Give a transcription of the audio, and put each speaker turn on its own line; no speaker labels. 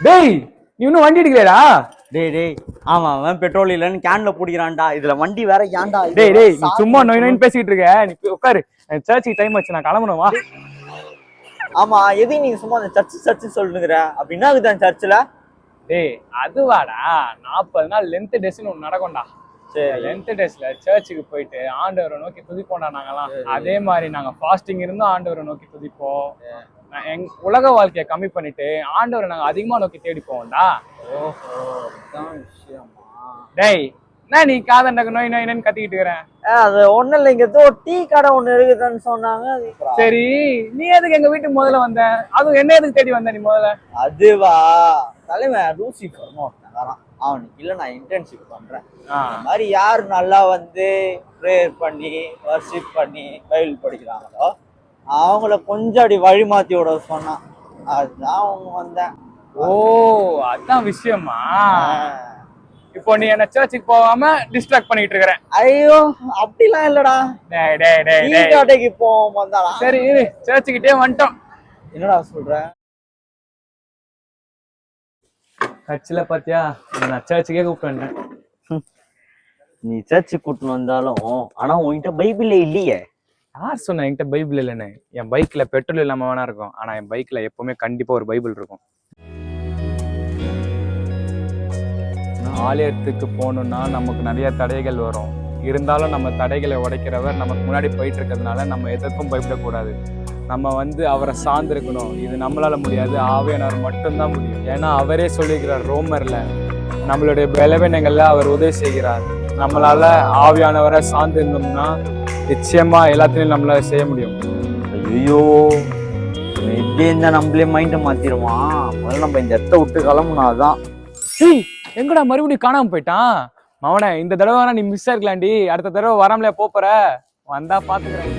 டேய் நீ இன்னும் வண்டி எடுக்கலையா?
டேய் ஆமா அவன் பெட்ரோல் இல்லன்னு கேன்ல பிடிக்கிறான்டா. இதுல வண்டி வேற ஏன்டா?
டேய் நீ சும்மா நோய் நோயின்னு பேசிட்டு இருக்க. நீ உட்காரு, சர்ச்சுக்கு டைம் ஆச்சு, நான் கிளம்பணும் வா.
ஆமா எதுக்கு நீங்க சும்மா அந்த சர்ச்சு சொல்லுங்கிற? அப்படின்னா அதுதான் சர்ச்சில்.
டேய் அதுவாடா 40 நாள் லென்த் டேஸ்ன்னு ஒன்று நடக்கும்டா. சரி, லென்த் டேஸ்ல சர்ச்சுக்கு போயிட்டு ஆண்டவரை நோக்கி துதிப்போம்டா நாங்கெல்லாம். அதே மாதிரி நாங்க ஃபாஸ்டிங் இருந்தும் ஆண்டவரை நோக்கி துதிப்போம். உலக வாழ்க்கையை கம்மி பண்ணிட்டு ஆண்டவரை நாங்க அதிகமா நோக்கி தேடி போவோம்டா.
ஓஹோ விஷயமா?
டேய் என்ன நீ காதண்டக்கு நோய் நோயின்னு கத்திக்கிட்டு இருக்கிறேன்?
அது ஒண்ணும் இல்லை, இங்க ஏதோ டீ கடை ஒண்ணு இருக்குதுன்னு சொன்னாங்க.
சரி நீ எதுக்கு எங்க வீட்டுக்கு முதல்ல வந்த? அதுவும் என்ன எதுக்கு தேடி வந்த நீ முதல்ல?
அதுவா தலைவன் லூசிஃபர்னு ஒருத்தன் அவனுக்கு இல்ல நான் இன்டர்ன்ஷிப் பண்றேன். இந்த மாதிரி யார் நல்லா வந்து ப்ரேயர் பண்ணி வர்ஷிப் பண்ணி பைபிள் படிக்கிறாங்களோ அவங்கள கொஞ்சம் அப்படி வழி மாத்தி விட சொன்னான். அதுதான் அவங்க வந்தேன்.
ஓ அதான் விஷயமா? இப்போ நீ என்ன சர்ச்சுக்கு போகாம டிஸ்ட்ராக்ட் பண்ணிட்டு இருக்கிற?
ஐயோ அப்படிலாம் இல்லடா. கடைக்கு போவோம் வந்தாடா.
சரி சர்ச்சுக்கிட்டே வந்துட்டோம்.
என்னடா சொல்ற?
சர்ச்சில் பாத்தியா, நான் சர்ச்சுக்கே கூப்பிட்டு.
நீ சர்ச்சுக்கு கூப்பிட்டு வந்தாலும் ஆனா உன்கிட்ட பைபிளே இல்லையே.
யார் சொன்ன என்கிட்ட பைபிள் இல்லைன்னு? என் பைக்ல பெட்ரோல் இல்லாம வேணா இருக்கும், ஆனா என் பைக்ல எப்பவுமே கண்டிப்பா ஒரு பைபிள் இருக்கும். ஆலயத்துக்கு போகணும்னா நமக்கு நிறைய தடைகள் வரும். இருந்தாலும் நம்ம தடைகளை உடைக்கிறவர் நமக்கு முன்னாடி போயிட்டு இருக்கிறதுனால நம்ம எதற்கும் பயப்படக்கூடாது. நம்ம வந்து அவரை சார்ந்திருக்கணும். இது நம்மளால முடியாது, ஆவியானவர் மட்டும்தான் முடியும். ஏன்னா அவரே சொல்லியிருக்கிறார் ரோமர்ல, நம்மளுடைய பலவீனங்கள்ல அவர் உதவி செய்கிறார். நம்மளால ஆவியானவரை சார்ந்து இருந்தோம்னா நிச்சயமா எல்லாத்தையும் நம்மளால செய்ய முடியும்.
ஐயோ இப்படி இருந்தா நம்மளே மைண்ட மாத்திருவான். முதல்ல நம்ம இந்த இடத்த விட்டு கிளம்புனாதான்.
எங்கடா மறுபடியும் காணாம போயிட்டான்? மவனே இந்த தடவை வேணா நீ மிஸ் ஆயிருக்கலாண்டி. அடுத்த தடவை வராமலே போற, வந்தா பாத்துக்கிறேன்.